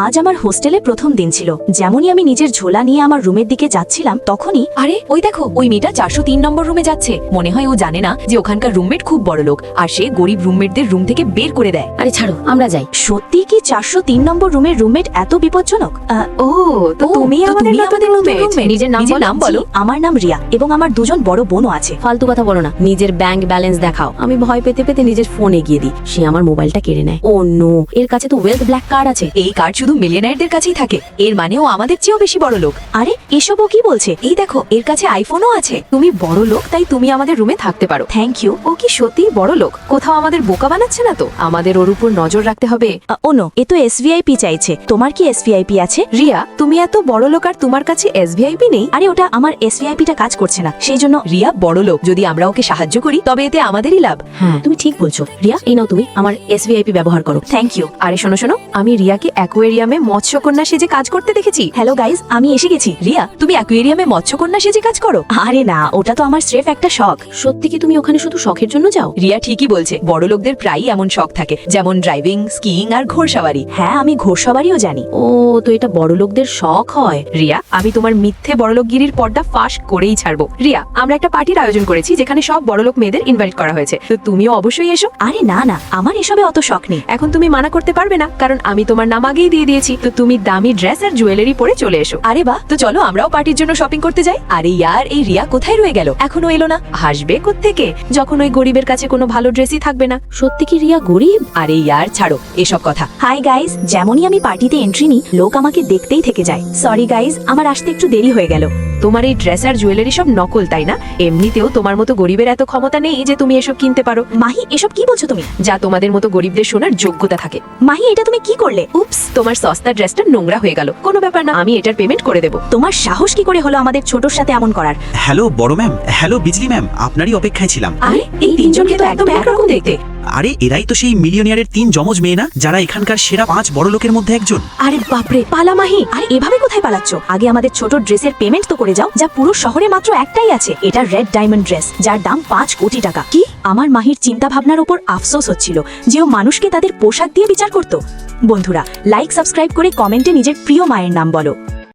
আজ আমার হোস্টেলে প্রথম দিন ছিল। যেমনই আমি নিজের ঝোলা নিয়ে আমার রুমের দিকে যাচ্ছিলাম তখনই আরে ওই দেখো, ওই মেয়েটা 403 নম্বর রুমে যাচ্ছে। মনে হয় ও জানে না যে ওখানকার রুমমেট খুব বড় লোক, আর সে গরিব রুমমেটদের রুম থেকে বের করে দেয়। আরে ছাড়ো, আমরা যাই। সত্যি কি 403 নম্বর রুমের রুমমেট এত বিপজ্জনক? ও তো তুমি আমাদের রুমমেট। নিজের নাম বলো। জি, আমার নাম রিয়া এবং আমার দুজন বড় বোনও আছে। ফালতু কথা বলো না, নিজের ব্যাংক ব্যালেন্স দেখাও। আমি ভয় পেতে পেতে নিজের ফোন এগিয়ে দিই, সে আমার মোবাইলটা কেড়ে নেয়। ও নো, এর কাছে তো ওয়েলথ ব্ল্যাক কার্ড আছে। এই কার্ড শুধু মিলিয়নারদের কাছেই থাকে, এর মানে ও আমাদের চেয়েও বেশি বড় লোক। আরে এসবও কি বলছে? এই দেখো, এর কাছে আইফোনও আছে। তুমি বড় লোক, তাই তুমি আমাদের রুমে থাকতে পারো। Thank you. ও কি সত্যিই বড় লোক? কোথাও আমাদের বোকা বানাচ্ছে না তো? আমাদের ওর উপর নজর রাখতে হবে। ও নো, এ তো এসভিআইপি চাইছে। তোমার কি এসভিআইপি আছে? রিয়া, তুমি এত বড় লোক আর তোমার কাছে এসভিআইপি নেই? আরে ওটা আমার এসভিআইপিটা কাজ করছে না, সেই জন্য। রিয়া বড় লোক, যদি আমরা ওকে সাহায্য করি তবে এতে আমাদেরই লাভ। হ্যাঁ তুমি ঠিক বলছো রিয়া, এই নাও তুমি আমার এসভিআইপি ব্যবহার করো। Thank you. আরে শোনো শোনো, আমি রিয়াকে অ্যাকোয়ারিয়ামে মৎস্যকন্যা সেজে কাজ করতে দেখেছি। হ্যালো গাইজ, আমি এসে গেছি। রিয়া, তুমি অ্যাকোয়ারিয়ামে মৎস্যকন্যা সেজে কাজ করো? আরে না, ওটা তো আমার স্রেফ একটা শখ। সত্যি কি তুমি ওখানে শুধু শখের জন্য যাও? রিয়া ঠিকই বলছে, বড় লোকদের প্রায়ই এমন শখ থাকে, যেমন ড্রাইভিং, স্কিইং আর ঘোড়সওয়ারি। হ্যাঁ, আমি ঘোড়সওয়ারিও জানি। ও, তো এটা বড় লোকদের শখ হয়। রিয়া, আমি তোমার মিথ্যে বড়লোকগিরির পর্দা ফাঁস করেই ছাড়বো। রিয়া, আমরা একটা পার্টির আয়োজন করেছি যেখানে সব বড়লোক মেয়েদের ইনভাইট করা হয়েছে, তো তুমিও অবশ্যই এসো। আরে না না, আমার এসবে অত শখ নেই। এখন তুমি মানা করতে পারবে না, কারণ আমি তোমার নাম আগেই দিয়ে দিয়েছি। তো তুমি দামি ড্রেস আর জুয়েলারি পরে চলে এসো। আরে বাহ, তো চলো আমরাও পার্টির জন্য শপিং করতে যাই। আরে ইয়ার, এই রিয়া কোথায় রয়ে গেল? এখনো এলো না। হাসবে কোত্থেকে যখন ওই গরিবের কাছে কোনো ভালো ড্রেসই থাকবে না? সত্যি কি রিয়া গরিব? আরে ইয়ার, ছাড়ো এসব কথা। হাই গাইজ, যেমনই আমি পার্টিতে এন্ট্রি নিই, লোক আমাকে দেখতেই থেকে যায়। সরি গাইজ, আমার আসতে একটু দেরি হয়ে গেল। তোমার এই ড্রেস আর জুয়েলারি সব নকল, তাই না? এমনিতেও তোমার মতো গরিবের এত ক্ষমতা নেই যে তুমি এসব কিনতে পারো। মাহি, এসব কি বলছো তুমি? যা তোমাদের মতো গরিবদের শোনার যোগ্যতা থাকে। মাহি, এটা তুমি কি করলে? উপস, তোমার সস্তা ড্রেসটা নোংরা হয়ে গেল। কোনো ব্যাপার না, আমি এটার পেমেন্ট করে দেবো। তোমার সাহস কি করে হলো আমাদের ছোটর সাথে এমন করার? হ্যালো বড় ম্যাম, হ্যালো বিজলি ম্যাম, আপনারই অপেক্ষায় ছিলাম। আরে এই তিনজনকে তো একদম একরকম দেখতে। আরে এরাই তো সেই মিলিয়নিয়ারের 3 যমজ মেয়ে না, যারা এখানকার সেরা 5 বড় লোকের মধ্যে একজন। আরে বাপরে, পালা মাহি। আরে এভাবে কোথায় পালাচ্ছ? আগে আমাদের ছোট ড্রেসের পেমেন্ট তো করে যাও, যা পুরো শহরে মাত্র একটাই আছে। এটা রেড ডায়মন্ড ড্রেস, যার দাম 5 কোটি টাকা। কি? আমার মাহির চিন্তা ভাবনার উপর আফসোস হচ্ছিল যে ও মানুষকে তাদের পোশাক দিয়ে বিচার করত। বন্ধুরা, লাইক সাবস্ক্রাইব করে কমেন্টে নিজের প্রিয় মায়ের নাম বলো।